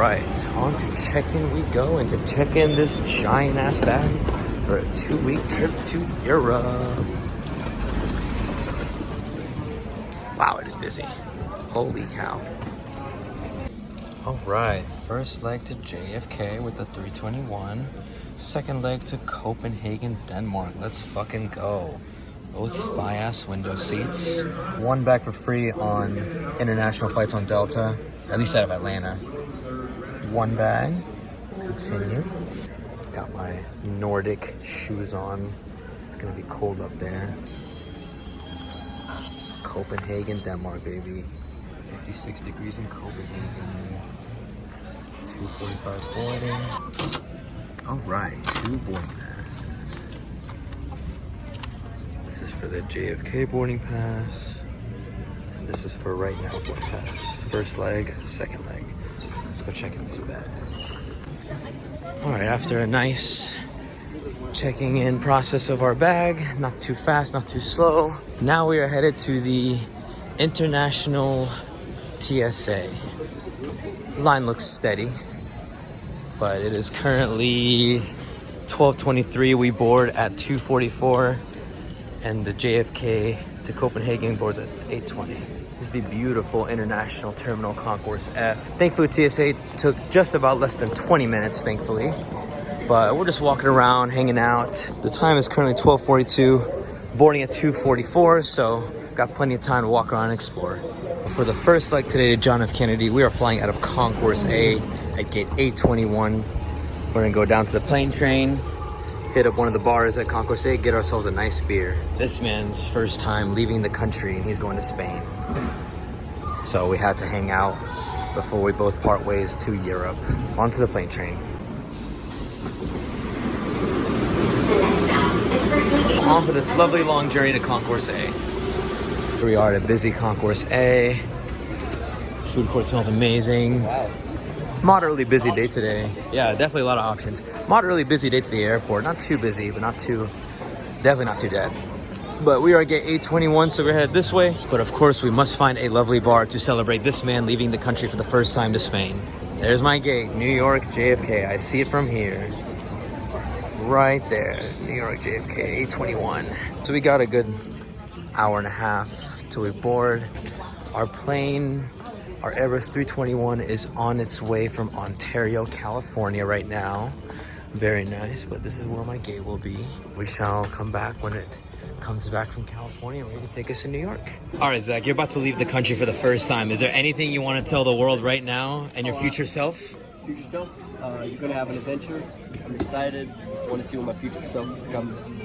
right, on to check-in we go, and to check in this giant ass bag for a 2-week trip to Europe. Wow, it is busy. Holy cow. All right, first leg to JFK with the 321. Second leg to Copenhagen, Denmark. Let's fucking go. Both fire-ass window seats. One bag for free on international flights on Delta, at least out of Atlanta. One bag. Continue. Got my Nordic shoes on. It's gonna be cold up there. Copenhagen, Denmark, baby. 56 degrees in Copenhagen. 2:45 boarding. All right, 2 boarding passes. This is for the JFK boarding pass. And this is for right now's boarding pass. First leg, second leg. Let's go check in this bag. All right, after a nice checking in process of our bag, not too fast, not too slow. Now we are headed to the international TSA. Line looks steady, but it is currently 12:23. We board at 2:44, and the JFK to Copenhagen boards at 8:20. This is the beautiful International Terminal Concourse F. Thankfully, TSA took just about less than 20 minutes, thankfully. But we're just walking around, hanging out. The time is currently 12:42, boarding at 2:44, so got plenty of time to walk around and explore. For the first leg today to John F. Kennedy, we are flying out of Concourse A at gate 821. We're gonna go down to the plane train, hit up one of the bars at Concourse A, get ourselves a nice beer. This man's first time leaving the country, and he's going to Spain. So we had to hang out before we both part ways to Europe. Onto the plane train. On for this lovely long journey to Concourse A. Here we are at a busy Concourse A. Food court smells amazing. Wow. Moderately busy day today. Yeah, definitely a lot of options. Moderately busy day to the airport. Not too busy, but definitely not too dead. But we are at gate 821, so we're headed this way. But of course, we must find a lovely bar to celebrate this man leaving the country for the first time to Spain. There's my gate, New York, JFK. I see it from here. Right there, New York, JFK, 821. So we got a good hour and a half till we board. Our plane, our Airbus 321 is on its way from Ontario, California right now. Very nice, but this is where my gate will be. We shall come back when it comes back from California, ready to take us to New York. All right, Zach, you're about to leave the country for the first time. Is there anything you want to tell the world right now and your future self? Future self, you're gonna have an adventure. I'm excited. I want to see what my future self comes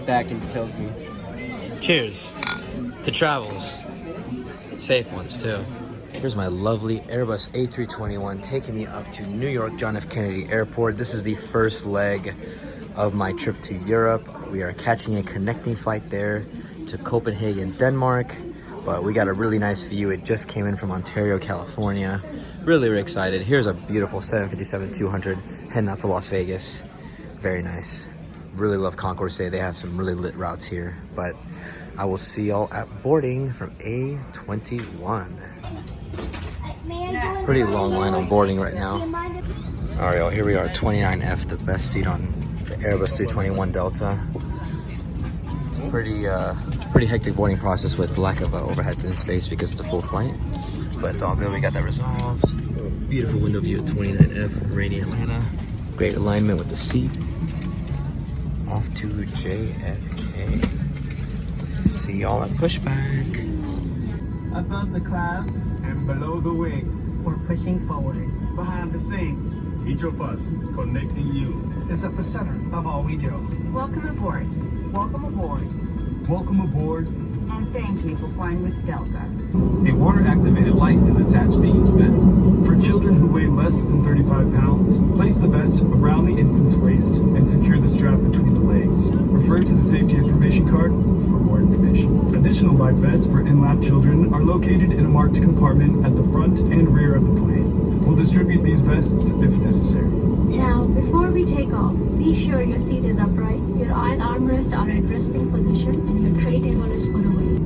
back and tells me. Cheers to travels. Safe ones too. Here's my lovely Airbus A321 taking me up to New York John F. Kennedy Airport. This is the first leg of my trip to Europe. We are catching a connecting flight there to Copenhagen, Denmark. But we got a really nice view. It just came in from Ontario, California. Really excited. Here's a beautiful 757-200 heading out to Las Vegas. Very nice. Really love Concourse A. They have some really lit routes here. But I will see y'all at boarding from A21. Pretty long line on boarding right now. All right, y'all, here we are, 29F, the best seat on the Airbus 321 Delta. It's a pretty hectic boarding process with lack of overhead bin space because it's a full flight. But it's all good, we got that resolved. Beautiful window view at 29F, rainy Atlanta. Great alignment with the seat. Off to JFK. See y'all at pushback. Above the clouds and below the wings, we're pushing forward. behind the scenes, each of us connecting you is at the center of all we do. Welcome aboard. Welcome aboard, Welcome aboard. And thank you for flying with Delta. A water-activated light is attached to each vest. For children who weigh less than 35 pounds, place the vest around the infant's waist and secure the strap between the legs. Refer to the safety information card for more information. Additional life vests for in-lap children are located in a marked compartment at the front and rear of the plane. We'll distribute these vests if necessary. Now, before we take off, be sure your seat is upright, your aisle armrests are at resting position, and your tray table is put away.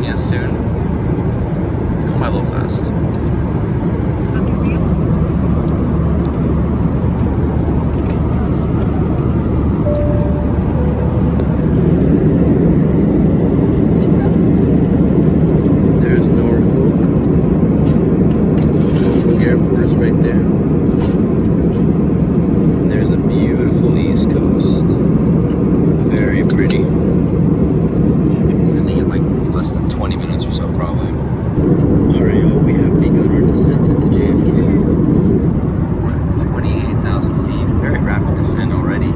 joining us soon. Come by a little fast. There's Norfolk. Norfolk Airport is right there. And there's a beautiful East Coast. Very pretty. Should be descending in like less than 20 minutes or so, probably. Alright, y'all, we have begun our descent into JFK. We're at 28,000 feet. Very rapid descent already.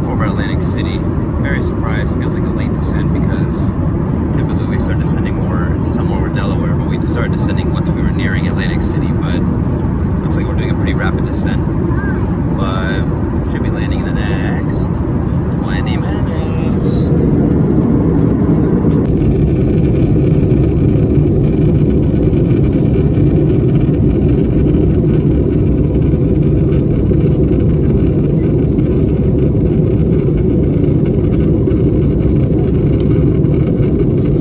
Over Atlantic City. Very surprised. Feels like a late descent because typically we start descending somewhere over Delaware, but we started descending once we were nearing Atlantic City. But looks like we're doing a pretty rapid descent. But should be landing in the next 20 minutes.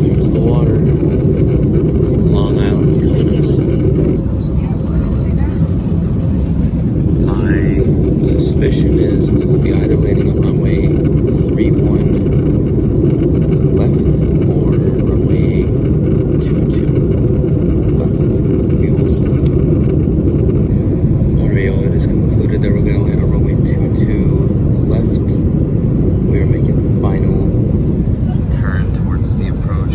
There's the water. Long Island's coming up soon. My suspicion is we will be either landing on runway 31 left or runway 22 left. We will see. Alright, y'all, it is concluded that we're going to land on runway 22 left. We are making the final turn towards the approach.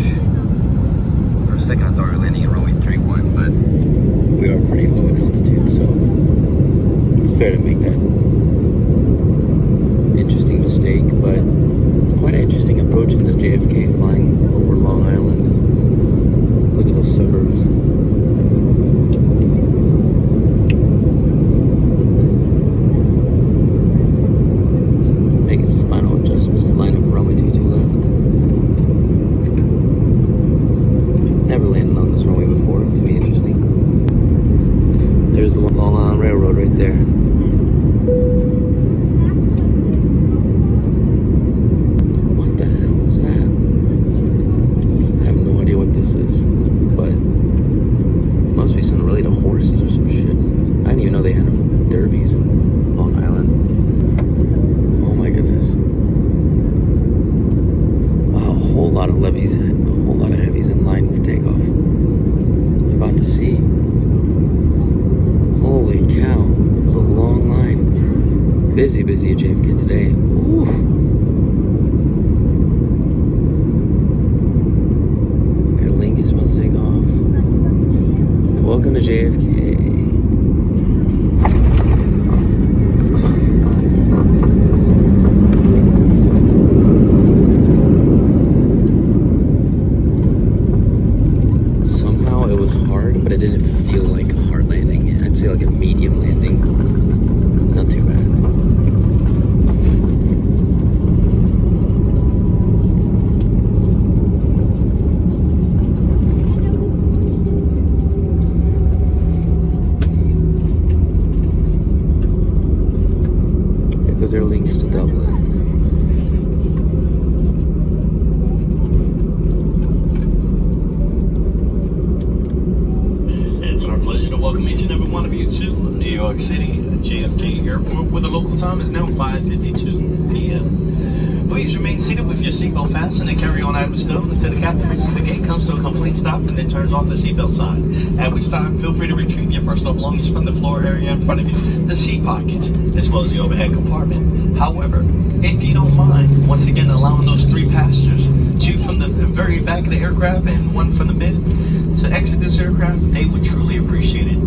For a second, I thought we were landing at runway 31, but we are pretty low in altitude, so it's fair to make that interesting mistake, but it's quite an interesting approach into JFK, flying over Long Island. Look at those suburbs. Making some final adjustments to line up for runway 22 left. Never landed on this runway before, it's gonna be interesting. There's the Long Island Railroad right there. What the hell is that? I have no idea what this is, but it must be something related to horses or some shit. I didn't even know they had derbies in Long Island. Oh my goodness. Wow, a whole lot of levies, a whole lot of heavies in line for takeoff. You're about to see. Holy cow, it's a long line. Busy at JFK today. Ooh. Air Lincoln's about to take off. Welcome to JFK. Somehow it was hard, but it didn't feel like a hard landing. I'd say like a medium landing. Not too bad. There goes Aer Lingus to Dublin. It's our pleasure to welcome each and every one of you to New York City JFK Airport, where the local time is now 5:52 p.m. Please remain seated with your seatbelt fastened and carry on items stowed until the captain reaches the gate, comes to a complete stop, and then turns off the seatbelt sign. At which time, feel free to retrieve your personal belongings from the floor area in front of you, the seat pockets, as well as the overhead compartment. However, if you don't mind, once again allowing those 3 passengers, 2 from the very back of the aircraft and 1 from the mid, to exit this aircraft, they would truly appreciate it.